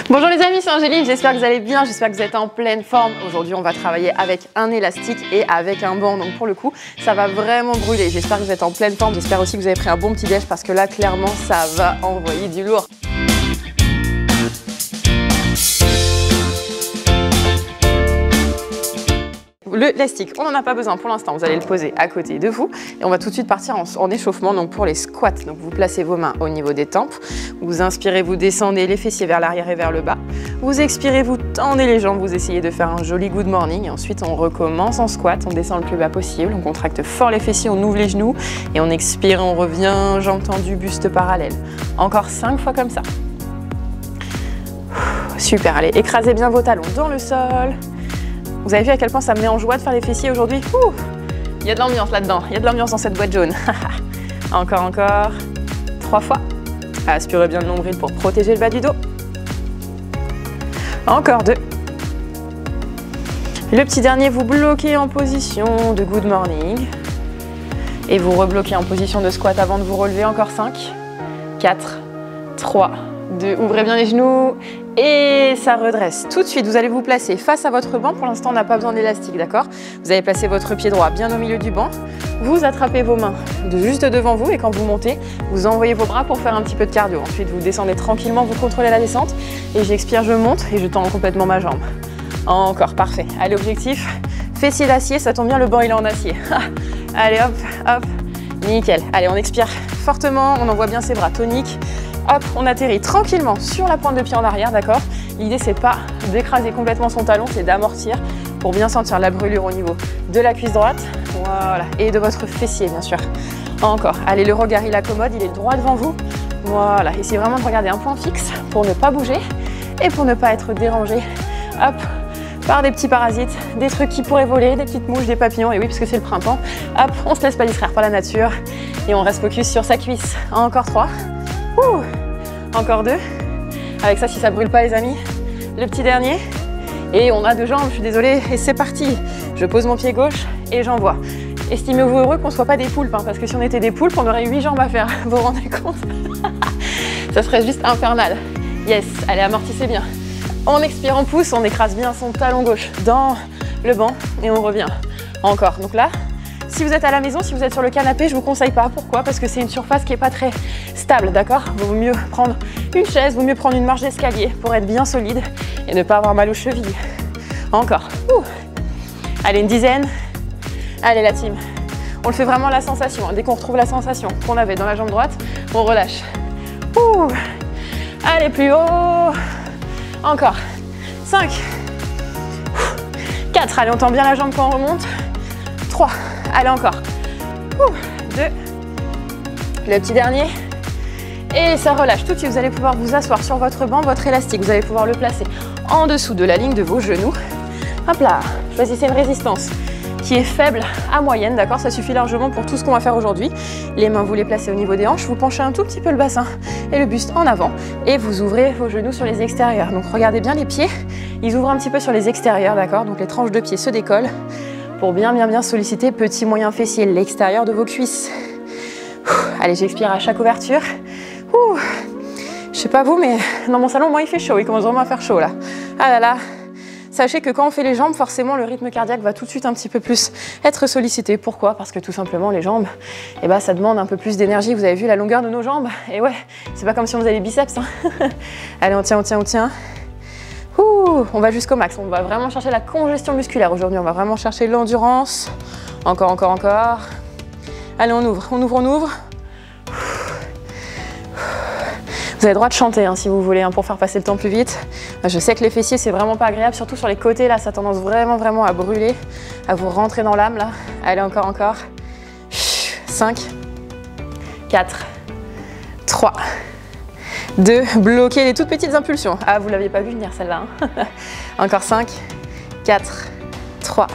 Bonjour les amis, c'est Angéline, j'espère que vous allez bien, j'espère que vous êtes en pleine forme. Aujourd'hui on va travailler avec un élastique et avec un banc, donc pour le coup ça va vraiment brûler. J'espère que vous êtes en pleine forme, j'espère aussi que vous avez pris un bon petit déj parce que là clairement ça va envoyer du lourd. L'élastique, on n'en a pas besoin pour l'instant, vous allez le poser à côté de vous et on va tout de suite partir en échauffement donc pour les squats. Donc vous placez vos mains au niveau des tempes, vous inspirez, vous descendez les fessiers vers l'arrière et vers le bas, vous expirez, vous tendez les jambes, vous essayez de faire un joli good morning et ensuite on recommence en squat, on descend le plus bas possible, on contracte fort les fessiers, on ouvre les genoux et on expire, on revient, jambes tendues, buste parallèle. Encore 5 fois comme ça. Super, allez, écrasez bien vos talons dans le sol. Vous avez vu à quel point ça me met en joie de faire les fessiers aujourd'hui? Il y a de l'ambiance là-dedans, il y a de l'ambiance dans cette boîte jaune. Encore. 3 fois. Aspirez bien le nombril pour protéger le bas du dos. Encore 2. Le petit dernier, vous bloquez en position de good morning. Et vous rebloquez en position de squat avant de vous relever. Encore 5, 4, 3, 2. Ouvrez bien les genoux. Et ça redresse. Tout de suite, vous allez vous placer face à votre banc. Pour l'instant, on n'a pas besoin d'élastique, d'accord? Vous allez placer votre pied droit bien au milieu du banc. Vous attrapez vos mains juste devant vous et quand vous montez, vous envoyez vos bras pour faire un petit peu de cardio. Ensuite, vous descendez tranquillement, vous contrôlez la descente. Et j'expire, je monte et je tends complètement ma jambe. Encore, parfait. Allez, objectif, fessier d'acier. Ça tombe bien, le banc, il est en acier. Allez, hop. Nickel. Allez, on expire fortement. On envoie bien ses bras toniques. Hop, on atterrit tranquillement sur la pointe de pied en arrière, d'accord? L'idée, c'est pas d'écraser complètement son talon, c'est d'amortir pour bien sentir la brûlure au niveau de la cuisse droite. Voilà, et de votre fessier, bien sûr. Encore. Allez, le regard, il accommode, il est droit devant vous. Voilà, essayez vraiment de regarder un point fixe pour ne pas bouger et pour ne pas être dérangé. Hop, par des petits parasites, des trucs qui pourraient voler, des petites mouches, des papillons. Et oui, parce que c'est le printemps. Hop, on se laisse pas distraire par la nature et on reste focus sur sa cuisse. Encore 3. Encore 2. Avec ça, si ça brûle pas les amis, le petit dernier. Et on a 2 jambes, je suis désolée. Et c'est parti. Je pose mon pied gauche et j'envoie. Estimez-vous heureux qu'on ne soit pas des poulpes, hein, parce que si on était des poulpes, on aurait 8 jambes à faire. Vous vous rendez compte? Ça serait juste infernal. Yes, allez, amortissez bien. On expire, on pousse, on écrase bien son talon gauche dans le banc et on revient. Encore. Donc là, si vous êtes à la maison, si vous êtes sur le canapé, je ne vous conseille pas. Pourquoi? Parce que c'est une surface qui n'est pas très stable, d'accord? Il vaut mieux prendre une chaise, il vaut mieux prendre une marche d'escalier pour être bien solide et ne pas avoir mal aux chevilles. Encore. Allez, une dizaine. Allez, la team. On le fait vraiment à la sensation. Dès qu'on retrouve la sensation qu'on avait dans la jambe droite, on relâche. Allez, plus haut. Encore. 5. 4. Allez, on tend bien la jambe quand on remonte. 3. Allez, encore. 2. Le petit dernier. Et ça relâche. Tout de suite, vous allez pouvoir vous asseoir sur votre banc, votre élastique. Vous allez pouvoir le placer en dessous de la ligne de vos genoux. Hop là. Choisissez une résistance qui est faible à moyenne, d'accord? Ça suffit largement pour tout ce qu'on va faire aujourd'hui. Les mains, vous les placez au niveau des hanches. Vous penchez un tout petit peu le bassin et le buste en avant. Et vous ouvrez vos genoux sur les extérieurs. Donc, regardez bien les pieds. Ils ouvrent un petit peu sur les extérieurs, d'accord? Donc, les tranches de pieds se décollent pour bien solliciter petit moyen fessier, l'extérieur de vos cuisses. Allez, j'expire à chaque ouverture. Je sais pas vous, mais dans mon salon, moi, il fait chaud. Il commence vraiment à faire chaud, là. Ah là là. Sachez que quand on fait les jambes, forcément, le rythme cardiaque va tout de suite un petit peu plus être sollicité. Pourquoi? Parce que tout simplement, les jambes, ça demande un peu plus d'énergie. Vous avez vu la longueur de nos jambes? Et ouais, c'est pas comme si on faisait les biceps, hein. Allez, on tient. On va jusqu'au max. On va vraiment chercher la congestion musculaire aujourd'hui. On va vraiment chercher l'endurance. Encore. Allez, on ouvre. Vous avez le droit de chanter si vous voulez, pour faire passer le temps plus vite. Je sais que les fessiers, c'est vraiment pas agréable, surtout sur les côtés, là, ça a tendance vraiment à brûler, à vous rentrer dans l'âme, là. Allez, encore. 5, 4, 3, 2, bloquez les toutes petites impulsions. Ah, vous l'aviez pas vu venir celle-là. Encore 5, 4, 3,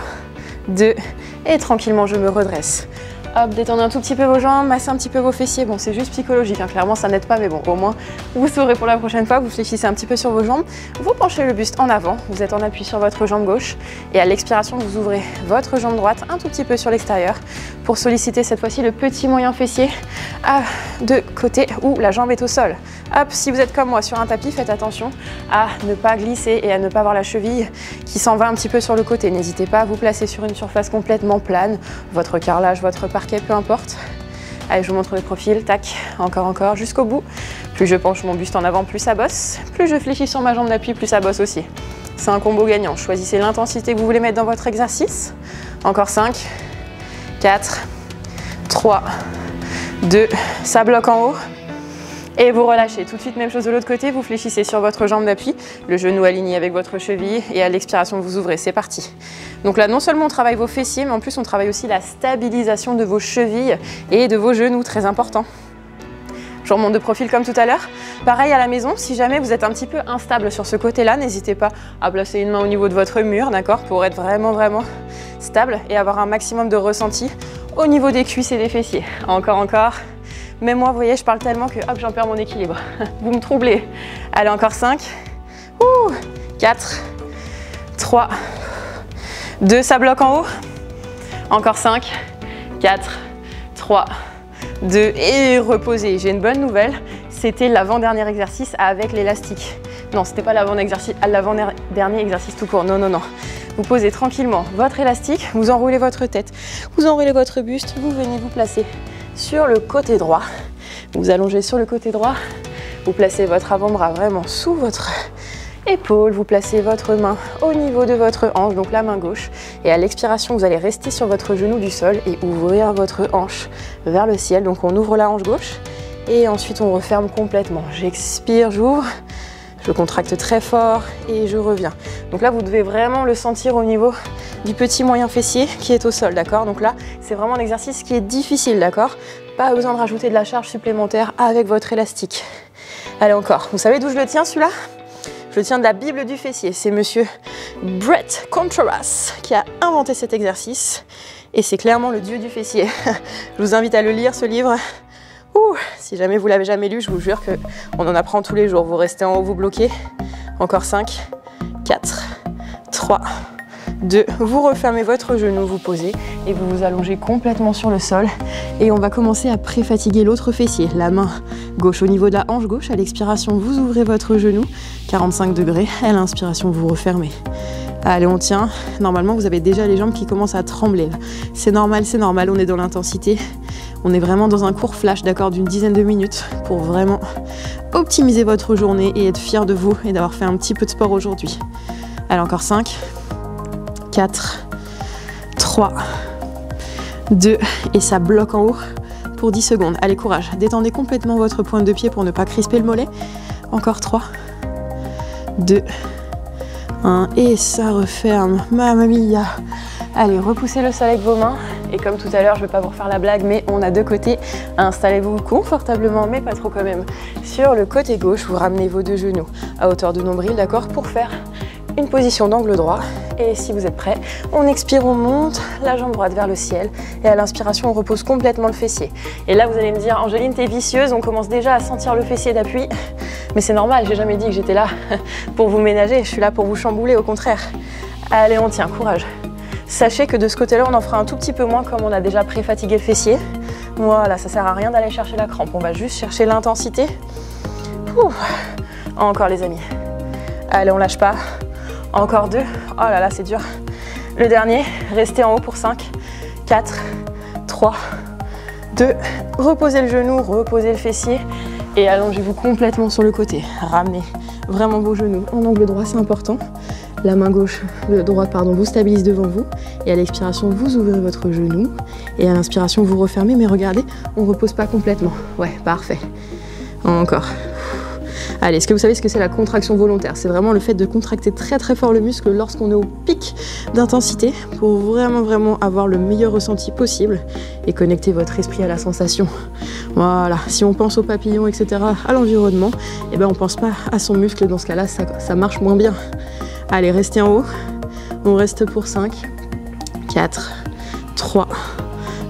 2, et tranquillement, je me redresse. Hop, détendez un tout petit peu vos jambes, massez un petit peu vos fessiers. Bon, c'est juste psychologique, clairement ça n'aide pas, mais bon, au moins vous saurez pour la prochaine fois. Vous fléchissez un petit peu sur vos jambes, vous penchez le buste en avant, vous êtes en appui sur votre jambe gauche et à l'expiration, vous ouvrez votre jambe droite un tout petit peu sur l'extérieur pour solliciter cette fois-ci le petit moyen fessier de côté où la jambe est au sol. Hop, si vous êtes comme moi sur un tapis, faites attention à ne pas glisser et à ne pas avoir la cheville qui s'en va un petit peu sur le côté. N'hésitez pas à vous placer sur une surface complètement plane, votre carrelage, votre parquet, peu importe. Allez, je vous montre le profil, tac, encore, jusqu'au bout. Plus je penche mon buste en avant, plus ça bosse. Plus je fléchis sur ma jambe d'appui, plus ça bosse aussi. C'est un combo gagnant. Choisissez l'intensité que vous voulez mettre dans votre exercice. Encore 5, 4, 3, 2, ça bloque en haut. Et vous relâchez. Tout de suite, même chose de l'autre côté, vous fléchissez sur votre jambe d'appui, le genou aligné avec votre cheville et à l'expiration, vous ouvrez. C'est parti. Donc là, non seulement on travaille vos fessiers, mais en plus, on travaille aussi la stabilisation de vos chevilles et de vos genoux, très important. Je remonte de profil comme tout à l'heure. Pareil à la maison, si jamais vous êtes un petit peu instable sur ce côté-là, n'hésitez pas à placer une main au niveau de votre mur, d'accord, pour être vraiment stable et avoir un maximum de ressenti au niveau des cuisses et des fessiers. Encore. Même moi, vous voyez, je parle tellement que hop, j'en perds mon équilibre. Vous me troublez. Allez, encore 5, 4, 3, 2, ça bloque en haut. Encore 5, 4, 3, 2 et reposez. J'ai une bonne nouvelle, c'était l'avant-dernier exercice avec l'élastique. Non, c'était pas l'avant-dernier exercice tout court, non. Vous posez tranquillement votre élastique, vous enroulez votre tête, vous enroulez votre buste, vous venez vous placer sur le côté droit. Vous allongez sur le côté droit, vous placez votre avant-bras vraiment sous votre épaule, vous placez votre main au niveau de votre hanche, donc la main gauche. Et à l'expiration, vous allez rester sur votre genou du sol et ouvrir votre hanche vers le ciel. Donc on ouvre la hanche gauche et ensuite on referme complètement. J'expire, j'ouvre. Je contracte très fort et je reviens. Donc là, vous devez vraiment le sentir au niveau du petit moyen fessier qui est au sol, d'accord? Donc là, c'est vraiment un exercice qui est difficile, d'accord? Pas besoin de rajouter de la charge supplémentaire avec votre élastique. Allez, encore. Vous savez d'où je le tiens, celui-là? Je le tiens de la Bible du fessier. C'est monsieur Brett Contreras qui a inventé cet exercice et c'est clairement le dieu du fessier. Je vous invite à le lire, ce livre. Si jamais vous l'avez jamais lu, je vous jure qu'on en apprend tous les jours. Vous restez en haut, vous bloquez. Encore 5, 4, 3, 2. Vous refermez votre genou, vous posez et vous vous allongez complètement sur le sol. Et on va commencer à pré-fatiguer l'autre fessier. La main gauche au niveau de la hanche gauche. À l'expiration, vous ouvrez votre genou, 45 degrés. À l'inspiration, vous refermez. Allez, on tient. Normalement, vous avez déjà les jambes qui commencent à trembler. C'est normal, on est dans l'intensité. On est vraiment dans un court flash, d'accord, d'une dizaine de minutes pour vraiment optimiser votre journée et être fier de vous et d'avoir fait un petit peu de sport aujourd'hui. Allez, encore 5, 4, 3, 2, et ça bloque en haut pour 10 secondes. Allez, courage. Détendez complètement votre pointe de pied pour ne pas crisper le mollet. Encore 3, 2, 1, et ça referme. Mamma mia. Allez, repoussez le sol avec vos mains. Et comme tout à l'heure, je ne vais pas vous refaire la blague, mais on a deux côtés. Installez-vous confortablement, mais pas trop quand même. Sur le côté gauche, vous ramenez vos deux genoux à hauteur de nombril, d'accord, pour faire une position d'angle droit. Et si vous êtes prêts, on expire, on monte la jambe droite vers le ciel. Et à l'inspiration, on repose complètement le fessier. Et là, vous allez me dire, Angeline, t'es vicieuse, on commence déjà à sentir le fessier d'appui. Mais c'est normal, j'ai jamais dit que j'étais là pour vous ménager. Je suis là pour vous chambouler, au contraire. Allez, on tient, courage. Sachez que de ce côté-là, on en fera un tout petit peu moins comme on a déjà pré-fatigué le fessier. Voilà, ça sert à rien d'aller chercher la crampe. On va juste chercher l'intensité. Encore les amis. Allez, on lâche pas. Encore 2. Oh là là, c'est dur. Le dernier, restez en haut pour 5, 4, 3, 2. Reposez le genou, reposez le fessier et allongez-vous complètement sur le côté. Ramenez vraiment vos genoux en angle droit, c'est important. La main gauche, droite, pardon, vous stabilise devant vous. Et à l'expiration, vous ouvrez votre genou. Et à l'inspiration, vous refermez. Mais regardez, on ne repose pas complètement. Ouais, parfait. Encore. Allez, est-ce que vous savez ce que c'est la contraction volontaire? C'est vraiment le fait de contracter très très fort le muscle lorsqu'on est au pic d'intensité pour vraiment avoir le meilleur ressenti possible et connecter votre esprit à la sensation. Voilà, si on pense aux papillons, etc., à l'environnement, eh ben on ne pense pas à son muscle. Dans ce cas-là, ça marche moins bien. Allez, restez en haut. On reste pour 5, 4, 3,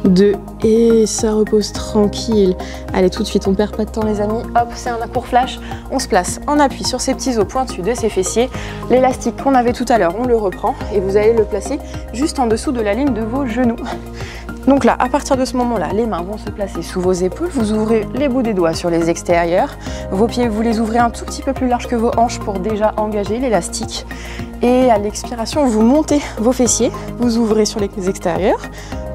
2, et ça repose tranquille. Allez, tout de suite, on perd pas de temps les amis. Hop, c'est un court flash. On se place en appui sur ces petits os pointus de ses fessiers. L'élastique qu'on avait tout à l'heure, on le reprend et vous allez le placer juste en dessous de la ligne de vos genoux. Donc là, à partir de ce moment-là, les mains vont se placer sous vos épaules, vous ouvrez les bouts des doigts sur les extérieurs, vos pieds, vous les ouvrez un tout petit peu plus large que vos hanches pour déjà engager l'élastique. Et à l'expiration, vous montez vos fessiers, vous ouvrez sur les extérieurs,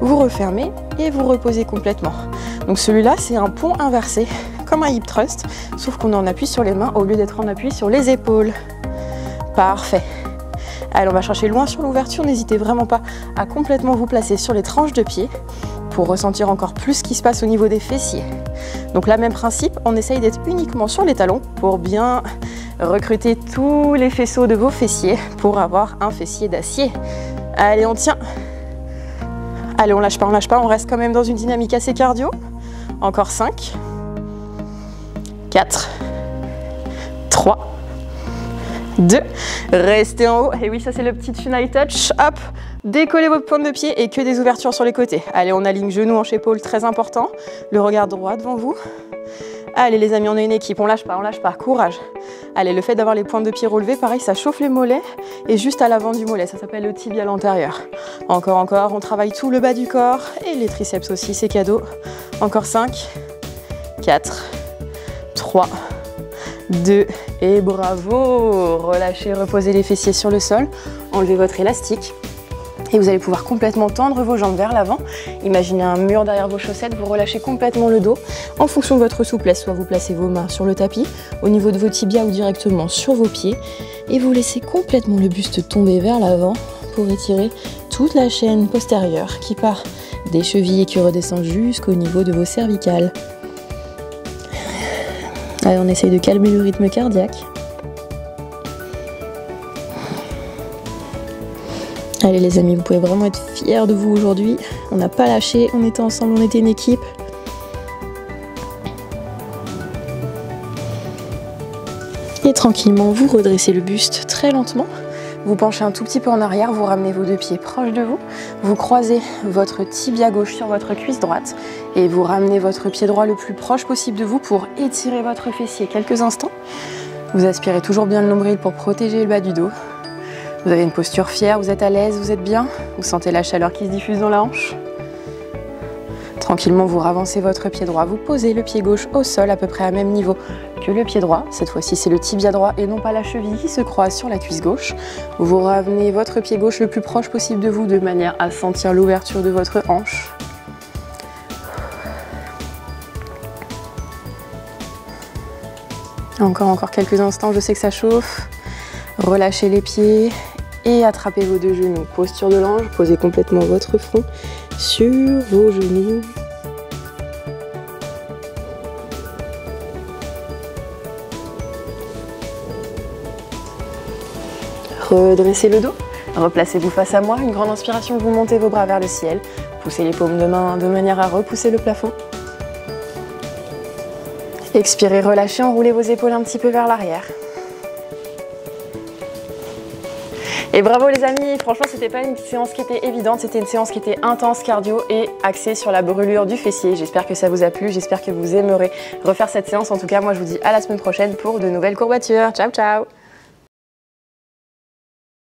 vous refermez et vous reposez complètement. Donc celui-là, c'est un pont inversé, comme un hip thrust, sauf qu'on est en appui sur les mains au lieu d'être en appui sur les épaules. Parfait. Allez, on va chercher loin sur l'ouverture, n'hésitez vraiment pas à complètement vous placer sur les tranches de pied pour ressentir encore plus ce qui se passe au niveau des fessiers. Donc là, même principe, on essaye d'être uniquement sur les talons pour bien recruter tous les faisceaux de vos fessiers pour avoir un fessier d'acier. Allez, on tient. Allez, on lâche pas, on reste quand même dans une dynamique assez cardio. Encore 5, 4, 3, 2, restez en haut. Et oui, ça c'est le petit Tonight Touch. Hop, décollez vos pointes de pied et que des ouvertures sur les côtés. Allez, on aligne genoux, hanches, épaules, très important. Le regard droit devant vous. Allez les amis, on est une équipe, on lâche pas, courage. Allez, le fait d'avoir les pointes de pied relevées, pareil, ça chauffe les mollets et juste à l'avant du mollet, ça s'appelle le tibial antérieur. Encore, on travaille tout le bas du corps et les triceps aussi, c'est cadeau. Encore 5, 4, 3, 2 et bravo. Relâchez, reposez les fessiers sur le sol, enlevez votre élastique. Et vous allez pouvoir complètement tendre vos jambes vers l'avant. Imaginez un mur derrière vos chaussettes, vous relâchez complètement le dos. En fonction de votre souplesse, soit vous placez vos mains sur le tapis, au niveau de vos tibias ou directement sur vos pieds. Et vous laissez complètement le buste tomber vers l'avant pour étirer toute la chaîne postérieure qui part des chevilles et qui redescend jusqu'au niveau de vos cervicales. Allez, on essaye de calmer le rythme cardiaque. Allez les amis, vous pouvez vraiment être fiers de vous aujourd'hui. On n'a pas lâché, on était ensemble, on était une équipe. Et tranquillement, vous redressez le buste très lentement. Vous penchez un tout petit peu en arrière, vous ramenez vos deux pieds proches de vous. Vous croisez votre tibia gauche sur votre cuisse droite. Et vous ramenez votre pied droit le plus proche possible de vous pour étirer votre fessier quelques instants. Vous aspirez toujours bien le nombril pour protéger le bas du dos. Vous avez une posture fière, vous êtes à l'aise, vous êtes bien. Vous sentez la chaleur qui se diffuse dans la hanche. Tranquillement, vous ravancez votre pied droit. Vous posez le pied gauche au sol à peu près à même niveau que le pied droit. Cette fois-ci, c'est le tibia droit et non pas la cheville qui se croise sur la cuisse gauche. Vous ramenez votre pied gauche le plus proche possible de vous de manière à sentir l'ouverture de votre hanche. Encore quelques instants, je sais que ça chauffe. Relâchez les pieds et attrapez vos deux genoux. Posture de l'ange, posez complètement votre front sur vos genoux. Redressez le dos, replacez-vous face à moi. Une grande inspiration, vous montez vos bras vers le ciel. Poussez les paumes de main de manière à repousser le plafond. Expirez, relâchez, enroulez vos épaules un petit peu vers l'arrière. Et bravo les amis, franchement c'était pas une séance qui était évidente, c'était une séance qui était intense cardio et axée sur la brûlure du fessier. J'espère que ça vous a plu, j'espère que vous aimerez refaire cette séance. En tout cas moi je vous dis à la semaine prochaine pour de nouvelles courbatures. Ciao ciao.